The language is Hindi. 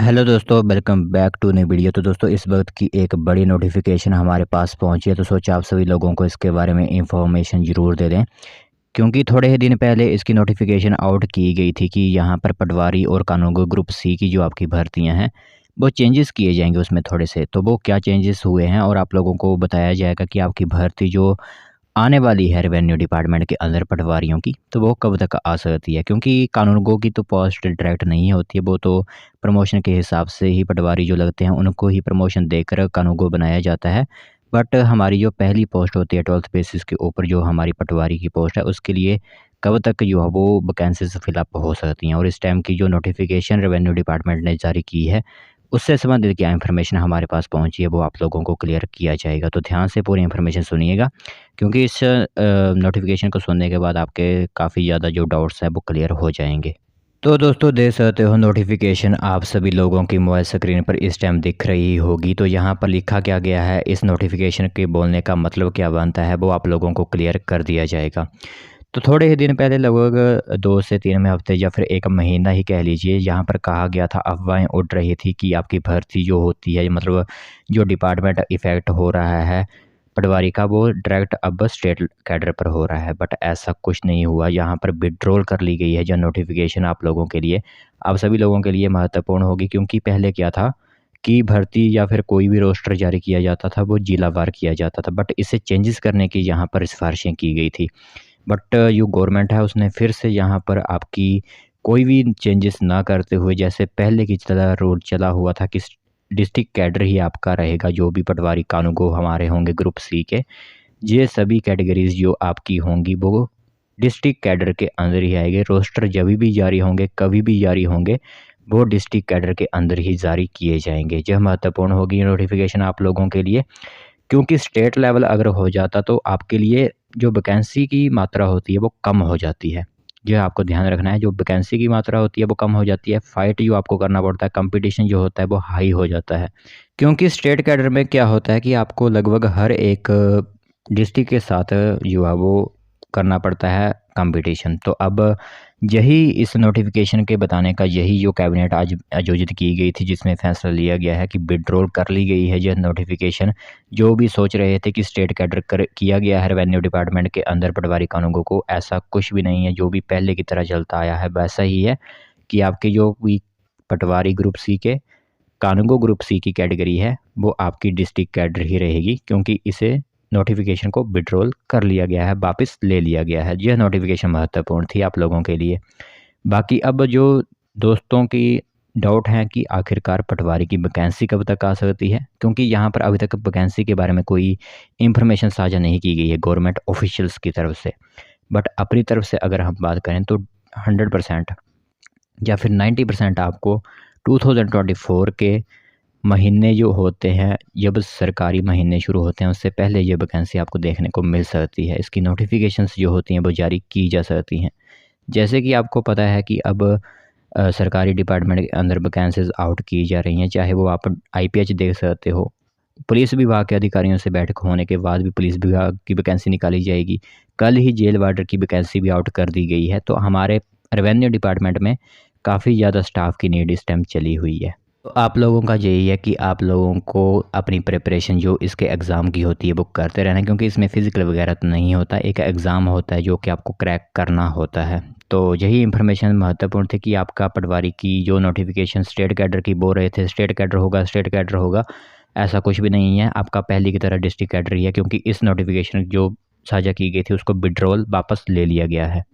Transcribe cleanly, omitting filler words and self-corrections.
हेलो दोस्तों, वेलकम बैक टू नई वीडियो। तो दोस्तों, इस वक्त की एक बड़ी नोटिफिकेशन हमारे पास पहुंची है, तो सोचा आप सभी लोगों को इसके बारे में इंफॉर्मेशन ज़रूर दे दें। क्योंकि थोड़े ही दिन पहले इसकी नोटिफिकेशन आउट की गई थी कि यहाँ पर पटवारी और कानूनगो ग्रुप सी की जो आपकी भर्तियां हैं वो चेंजेस किए जाएंगे उसमें थोड़े से। तो वो क्या चेंजेस हुए हैं और आप लोगों को बताया जाएगा कि आपकी भर्ती जो आने वाली है रेवेन्यू डिपार्टमेंट के अंदर पटवारियों की, तो वो कब तक आ सकती है। क्योंकि कानूनगो की तो पोस्ट डायरेक्ट नहीं होती है, वो तो प्रमोशन के हिसाब से ही पटवारी जो लगते हैं उनको ही प्रमोशन देकर कानूनगो बनाया जाता है। बट हमारी जो पहली पोस्ट होती है 12th बेसिस के ऊपर, जो हमारी पटवारी की पोस्ट है, उसके लिए कब तक जो है वो वैकेंसीज फिलअप हो सकती हैं। और इस टाइम की जो नोटिफिकेशन रेवेन्यू डिपार्टमेंट ने जारी की है, उससे संबंधित क्या इन्फॉर्मेशन हमारे पास पहुंची है, वो आप लोगों को क्लियर किया जाएगा। तो ध्यान से पूरी इन्फॉर्मेशन सुनिएगा, क्योंकि इस नोटिफिकेशन को सुनने के बाद आपके काफ़ी ज़्यादा जो डाउट्स हैं वो क्लियर हो जाएंगे। तो दोस्तों, देख सकते हो नोटिफिकेशन आप सभी लोगों की मोबाइल स्क्रीन पर इस टाइम दिख रही होगी। तो यहाँ पर लिखा क्या गया है, इस नोटिफिकेशन के बोलने का मतलब क्या बनता है, वो आप लोगों को क्लियर कर दिया जाएगा। तो थोड़े ही दिन पहले, लगभग 2 से 3 हफ्ते या फिर 1 महीना ही कह लीजिए, यहाँ पर कहा गया था, अफवाहें उड़ रही थी कि आपकी भर्ती जो होती है, मतलब जो डिपार्टमेंट इफ़ेक्ट हो रहा है पटवारी का, वो डायरेक्ट अब स्टेट कैडर पर हो रहा है। बट ऐसा कुछ नहीं हुआ। यहाँ पर विड्रॉल कर ली गई है जो नोटिफिकेशन आप लोगों के लिए, आप सभी लोगों के लिए महत्वपूर्ण होगी। क्योंकि पहले क्या था कि भर्ती या फिर कोई भी रोस्टर जारी किया जाता था वो जिलावार किया जाता था, बट इसे चेंजेस करने की यहाँ पर सिफारिशें की गई थी। बट जो गवर्नमेंट है उसने फिर से यहाँ पर आपकी कोई भी चेंजेस ना करते हुए, जैसे पहले की तरह रूल चला हुआ था कि डिस्ट्रिक्ट कैडर ही आपका रहेगा, जो भी पटवारी कानूनगो हमारे होंगे ग्रुप सी के, ये सभी कैटेगरीज जो आपकी होंगी वो डिस्ट्रिक्ट कैडर के अंदर ही आएंगे। रोस्टर जब भी जारी होंगे, कभी भी जारी होंगे, वो डिस्ट्रिक्ट कैडर के अंदर ही जारी किए जाएंगे। यह महत्वपूर्ण होगी नोटिफिकेशन आप लोगों के लिए। क्योंकि स्टेट लेवल अगर हो जाता तो आपके लिए जो वैकेंसी की मात्रा होती है वो कम हो जाती है। जो आपको ध्यान रखना है, जो वैकेंसी की मात्रा होती है वो कम हो जाती है, फाइट जो आपको करना पड़ता है, कंपटीशन जो होता है वो हाई हो जाता है। क्योंकि स्टेट कैडर में क्या होता है कि आपको लगभग हर एक डिस्ट्रिक्ट के साथ जो है वो करना पड़ता है कंपटीशन। तो अब यही इस नोटिफिकेशन के बताने का यही जो कैबिनेट आज आयोजित की गई थी, जिसमें फैसला लिया गया है कि विड्रॉल कर ली गई है यह नोटिफिकेशन। जो भी सोच रहे थे कि स्टेट कैडर कर किया गया है रेवेन्यू डिपार्टमेंट के अंदर पटवारी कानूनगो को, ऐसा कुछ भी नहीं है। जो भी पहले की तरह चलता आया है वैसा ही है कि आपके जो भी पटवारी ग्रुप सी के कानूनगो ग्रुप सी की कैटेगरी है वो आपकी डिस्ट्रिक्ट कैडर ही रहेगी। क्योंकि इसे नोटिफिकेशन को विड्रॉल कर लिया गया है, वापस ले लिया गया है। यह नोटिफिकेशन महत्वपूर्ण थी आप लोगों के लिए। बाकी अब जो दोस्तों की डाउट है कि आखिरकार पटवारी की वैकेंसी कब तक आ सकती है, क्योंकि यहाँ पर अभी तक वैकेंसी के बारे में कोई इंफॉर्मेशन साझा नहीं की गई है गवर्नमेंट ऑफिशियल्स की तरफ से। बट अपनी तरफ से अगर हम बात करें तो 100% या फिर 90% आपको 2024 के महीने जो होते हैं, जब सरकारी महीने शुरू होते हैं उससे पहले ये वैकेंसी आपको देखने को मिल सकती है। इसकी नोटिफिकेशंस जो होती हैं वो जारी की जा सकती हैं। जैसे कि आपको पता है कि अब सरकारी डिपार्टमेंट के अंदर वैकेंसीज आउट की जा रही हैं, चाहे वो आप आईपीएच देख सकते हो। पुलिस विभाग के अधिकारियों से बैठक होने के बाद भी पुलिस विभाग की वैकेंसी निकाली जाएगी। कल ही जेल वार्डर की वैकेंसी भी आउट कर दी गई है। तो हमारे रेवेन्यू डिपार्टमेंट में काफ़ी ज़्यादा स्टाफ की नीड इस टाइम चली हुई है। तो आप लोगों का यही है कि आप लोगों को अपनी प्रिपरेशन जो इसके एग्ज़ाम की होती है वो करते रहना, क्योंकि इसमें फ़िज़िकल वगैरह तो नहीं होता, एक एग्ज़ाम होता है जो कि आपको क्रैक करना होता है। तो यही इन्फॉर्मेशन महत्वपूर्ण थी कि आपका पटवारी की जो नोटिफिकेशन स्टेट कैडर की बोल रहे थे, स्टेट कैडर होगा, स्टेट कैडर होगा, ऐसा कुछ भी नहीं है। आपका पहले की तरह डिस्ट्रिक्ट कैडर ही है, क्योंकि इस नोटिफिकेशन जो साझा की गई थी उसको विड्रॉल वापस ले लिया गया है।